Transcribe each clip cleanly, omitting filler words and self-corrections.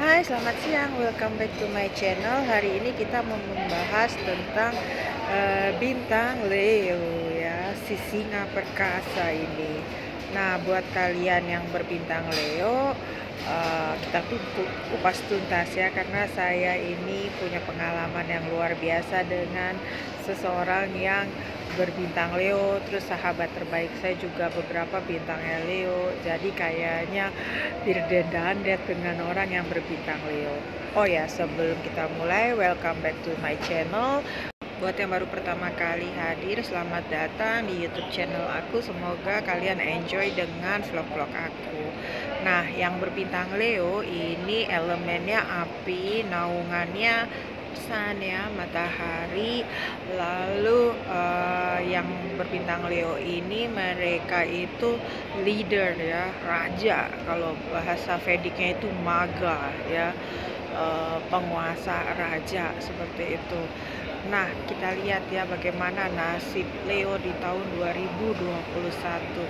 Hai, selamat siang. Welcome back to my channel. Hari ini kita mau membahas tentang bintang Leo ya, si singa perkasa ini. Nah, buat kalian yang berbintang Leo, kita tuh kupas tuntas ya, karena saya ini punya pengalaman yang luar biasa dengan seseorang yang berbintang Leo. Terus sahabat terbaik saya juga beberapa bintangnya Leo, jadi kayaknya berdendandet dengan orang yang berbintang Leo. Oh ya, sebelum kita mulai, welcome back to my channel. Buat yang baru pertama kali hadir, selamat datang di YouTube channel aku. Semoga kalian enjoy dengan vlog-vlog aku. Nah, yang berbintang Leo ini elemennya api, naungannya sun ya, matahari. Lalu yang berbintang Leo ini mereka itu leader ya, raja. Kalau bahasa Vedicnya itu maga ya, penguasa raja seperti itu. Nah, kita lihat ya bagaimana nasib Leo di tahun 2021.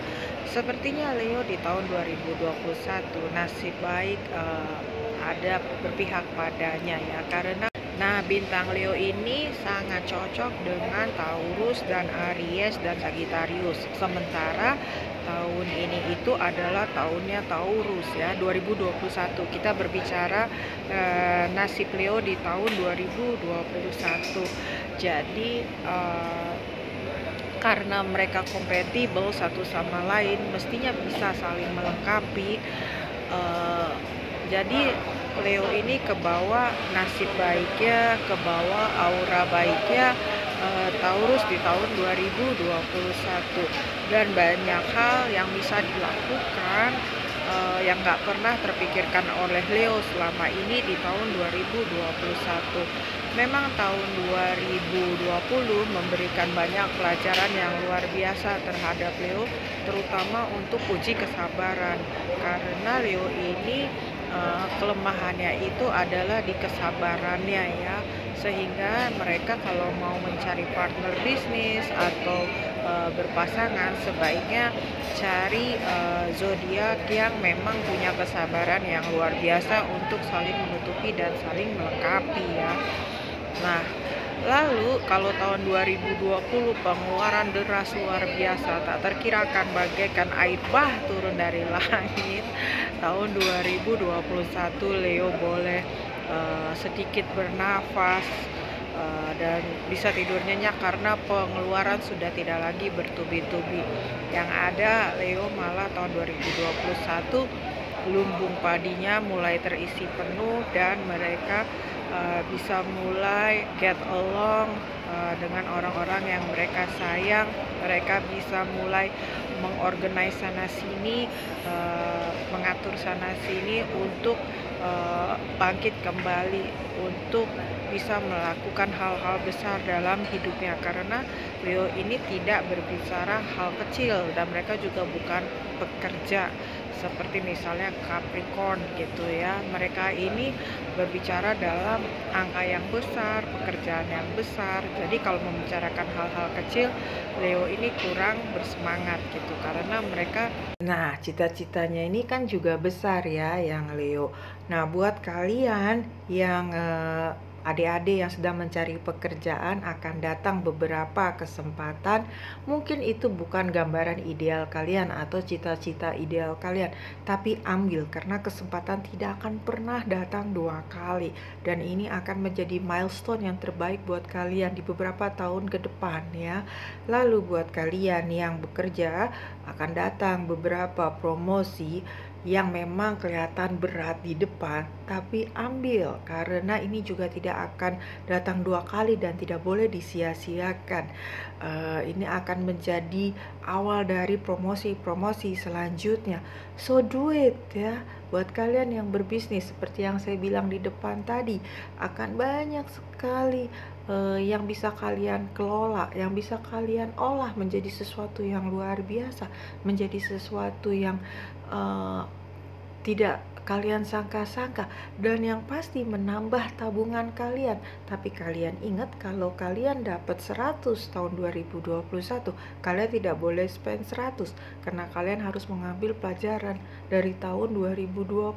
Sepertinya Leo di tahun 2021 nasib baik ada berpihak padanya ya, karena bintang Leo ini sangat cocok dengan Taurus dan Aries dan Sagittarius. Sementara tahun ini itu adalah tahunnya Taurus ya, 2021. Kita berbicara nasib Leo di tahun 2021. Jadi karena mereka kompatibel satu sama lain, mestinya bisa saling melengkapi. Jadi Leo ini ke bawah nasib baiknya, ke bawah aura baiknya Taurus di tahun 2021, dan banyak hal yang bisa dilakukan yang nggak pernah terpikirkan oleh Leo selama ini di tahun 2021. Memang tahun 2020 memberikan banyak pelajaran yang luar biasa terhadap Leo, terutama untuk uji kesabaran, karena Leo ini kelemahannya itu adalah di kesabarannya ya, sehingga mereka kalau mau mencari partner bisnis atau berpasangan sebaiknya cari zodiak yang memang punya kesabaran yang luar biasa untuk saling menutupi dan saling melengkapi ya. Nah, lalu kalau tahun 2020 pengeluaran deras luar biasa, tak terkirakan bagaikan air bah turun dari langit. Tahun 2021 Leo boleh sedikit bernafas dan bisa tidur nyenyak karena pengeluaran sudah tidak lagi bertubi-tubi. Yang ada Leo malah tahun 2021 lumbung padinya mulai terisi penuh, dan mereka bisa mulai get along dengan orang-orang yang mereka sayang. Mereka bisa mulai mengorganize sana sini, mengatur sana sini untuk bangkit kembali, untuk bisa melakukan hal-hal besar dalam hidupnya, karena Leo ini tidak berbicara hal kecil, dan mereka juga bukan pekerja seperti misalnya Capricorn gitu ya. Mereka ini berbicara dalam angka yang besar, pekerjaan yang besar. Jadi kalau membicarakan hal-hal kecil, Leo ini kurang bersemangat gitu, karena mereka cita-citanya ini kan juga besar ya yang Leo. Nah, buat kalian yang adik-adik yang sedang mencari pekerjaan, akan datang beberapa kesempatan. Mungkin itu bukan gambaran ideal kalian atau cita-cita ideal kalian, tapi ambil, karena kesempatan tidak akan pernah datang dua kali, dan ini akan menjadi milestone yang terbaik buat kalian di beberapa tahun ke depan ya. Lalu buat kalian yang bekerja, akan datang beberapa promosi yang memang kelihatan berat di depan, tapi ambil, karena ini juga tidak akan datang dua kali dan tidak boleh disia-siakan. Ini akan menjadi awal dari promosi-promosi selanjutnya. So do it ya. Buat kalian yang berbisnis, seperti yang saya bilang di depan tadi, akan banyak sekali yang bisa kalian kelola, yang bisa kalian olah menjadi sesuatu yang luar biasa, menjadi sesuatu yang tidak kalian sangka-sangka, dan yang pasti menambah tabungan kalian. Tapi kalian ingat kalau kalian dapat 100 tahun 2021, kalian tidak boleh spend 100 karena kalian harus mengambil pelajaran dari tahun 2020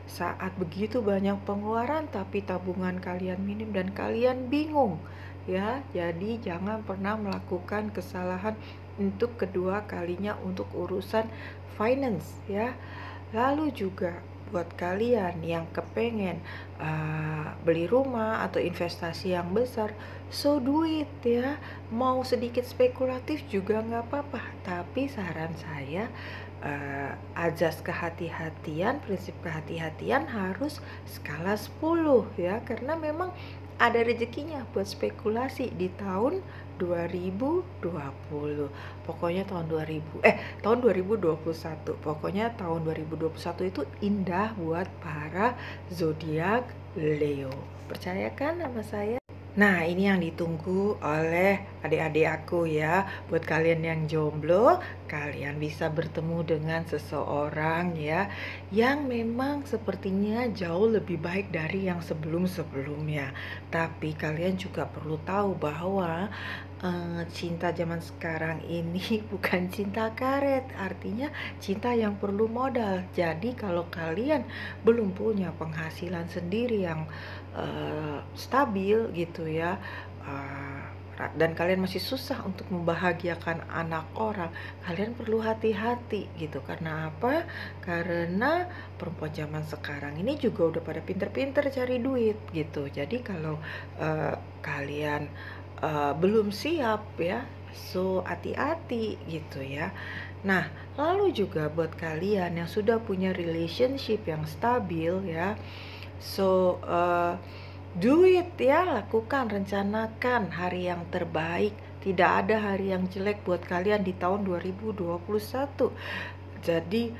saat begitu banyak pengeluaran tapi tabungan kalian minim dan kalian bingung. Ya, jadi jangan pernah melakukan kesalahan untuk kedua kalinya untuk urusan finance ya. Lalu juga buat kalian yang kepengen beli rumah atau investasi yang besar, so duit ya. Mau sedikit spekulatif juga nggak apa-apa, tapi saran saya azas kehati-hatian, prinsip kehati-hatian harus skala 10 ya, karena memang ada rezekinya buat spekulasi di tahun 2020. Pokoknya tahun 2021. Pokoknya tahun 2021 itu indah buat para zodiak Leo. Percaya kan sama saya? Nah, ini yang ditunggu oleh adik-adik aku ya. Buat kalian yang jomblo, kalian bisa bertemu dengan seseorang ya yang memang sepertinya jauh lebih baik dari yang sebelum-sebelumnya. Tapi kalian juga perlu tahu bahwa cinta zaman sekarang ini bukan cinta karet, artinya cinta yang perlu modal. Jadi kalau kalian belum punya penghasilan sendiri yang stabil gitu ya, dan kalian masih susah untuk membahagiakan anak orang, kalian perlu hati-hati gitu. Karena apa? Karena perempuan zaman sekarang ini juga udah pada pinter-pinter cari duit gitu. Jadi kalau kalian belum siap ya, so hati-hati gitu ya. Nah, lalu juga buat kalian yang sudah punya relationship yang stabil ya, so do it ya, lakukan, rencanakan hari yang terbaik. Tidak ada hari yang jelek buat kalian di tahun 2021. Jadi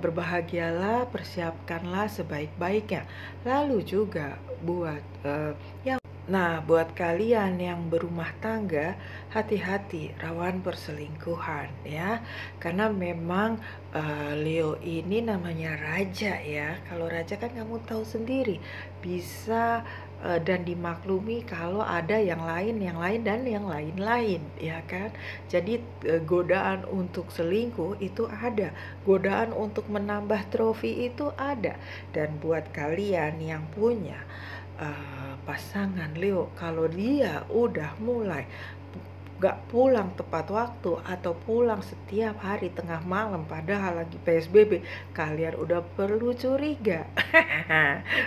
berbahagialah, persiapkanlah sebaik-baiknya. Lalu juga buat buat kalian yang berumah tangga, hati-hati rawan perselingkuhan ya. Karena memang Leo ini namanya raja ya. Kalau raja kan kamu tahu sendiri, bisa dan dimaklumi kalau ada yang lain dan yang lain-lain ya kan. Jadi godaan untuk selingkuh itu ada, godaan untuk menambah trofi itu ada. Dan buat kalian yang punya pasangan Leo, kalau dia udah mulai gak pulang tepat waktu atau pulang setiap hari tengah malam padahal lagi PSBB, kalian udah perlu curiga.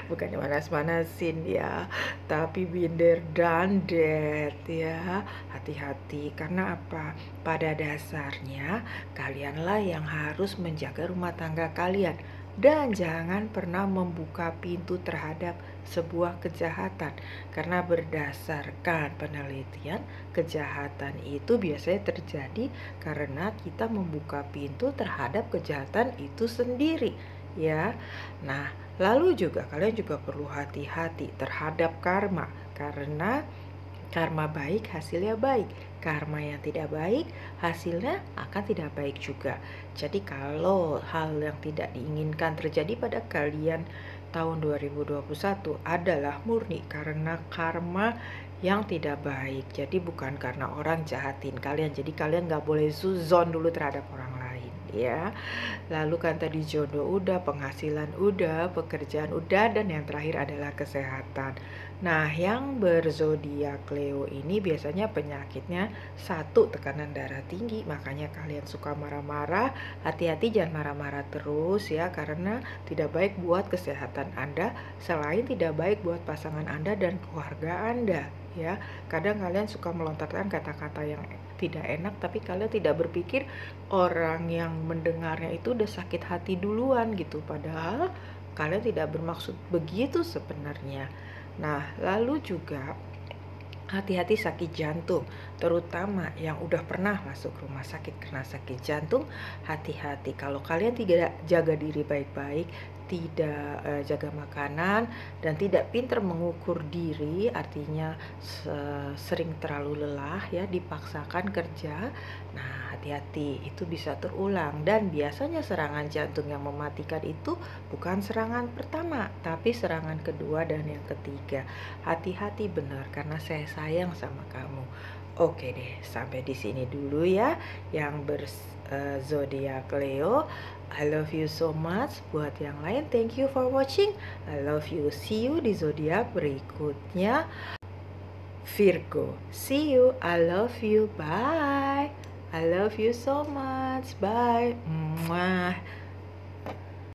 Bukannya manas-manasin ya, tapi binder dan that ya. Hati-hati, karena apa? Pada dasarnya kalianlah yang harus menjaga rumah tangga kalian. Dan jangan pernah membuka pintu terhadap sebuah kejahatan. Karena berdasarkan penelitian, kejahatan itu biasanya terjadi karena kita membuka pintu terhadap kejahatan itu sendiri ya. Nah, lalu juga kalian juga perlu hati-hati terhadap karma. Karena karma baik hasilnya baik, karma yang tidak baik hasilnya akan tidak baik juga. Jadi kalau hal yang tidak diinginkan terjadi pada kalian tahun 2021 adalah murni karena karma yang tidak baik. Jadi bukan karena orang jahatin kalian. Jadi kalian gak boleh suzon dulu terhadap orang lain ya. Lalu kan tadi jodoh udah, penghasilan udah, pekerjaan udah, dan yang terakhir adalah kesehatan. Nah, yang berzodiak Leo ini biasanya penyakitnya satu, tekanan darah tinggi. Makanya kalian suka marah-marah. Hati-hati, jangan marah-marah terus ya, karena tidak baik buat kesehatan Anda, selain tidak baik buat pasangan Anda dan keluarga Anda ya. Kadang kalian suka melontarkan kata-kata yang tidak enak, tapi kalian tidak berpikir orang yang mendengarnya itu udah sakit hati duluan gitu, padahal kalian tidak bermaksud begitu sebenarnya. Nah, lalu juga hati-hati sakit jantung, terutama yang udah pernah masuk rumah sakit karena sakit jantung. Hati-hati kalau kalian tidak jaga diri baik-baik, tidak jaga makanan, dan tidak pintar mengukur diri, artinya sering terlalu lelah ya, dipaksakan kerja. Nah, hati-hati, itu bisa terulang. Dan biasanya serangan jantung yang mematikan itu bukan serangan pertama, tapi serangan kedua dan yang ketiga. Hati-hati benar, karena saya sayang sama kamu. Oke deh, sampai di sini dulu ya yang berzodiak Leo. I love you so much. Buat yang lain, thank you for watching. I love you. See you di zodiak berikutnya, Virgo. See you. I love you. Bye. I love you so much. Bye. Mwah.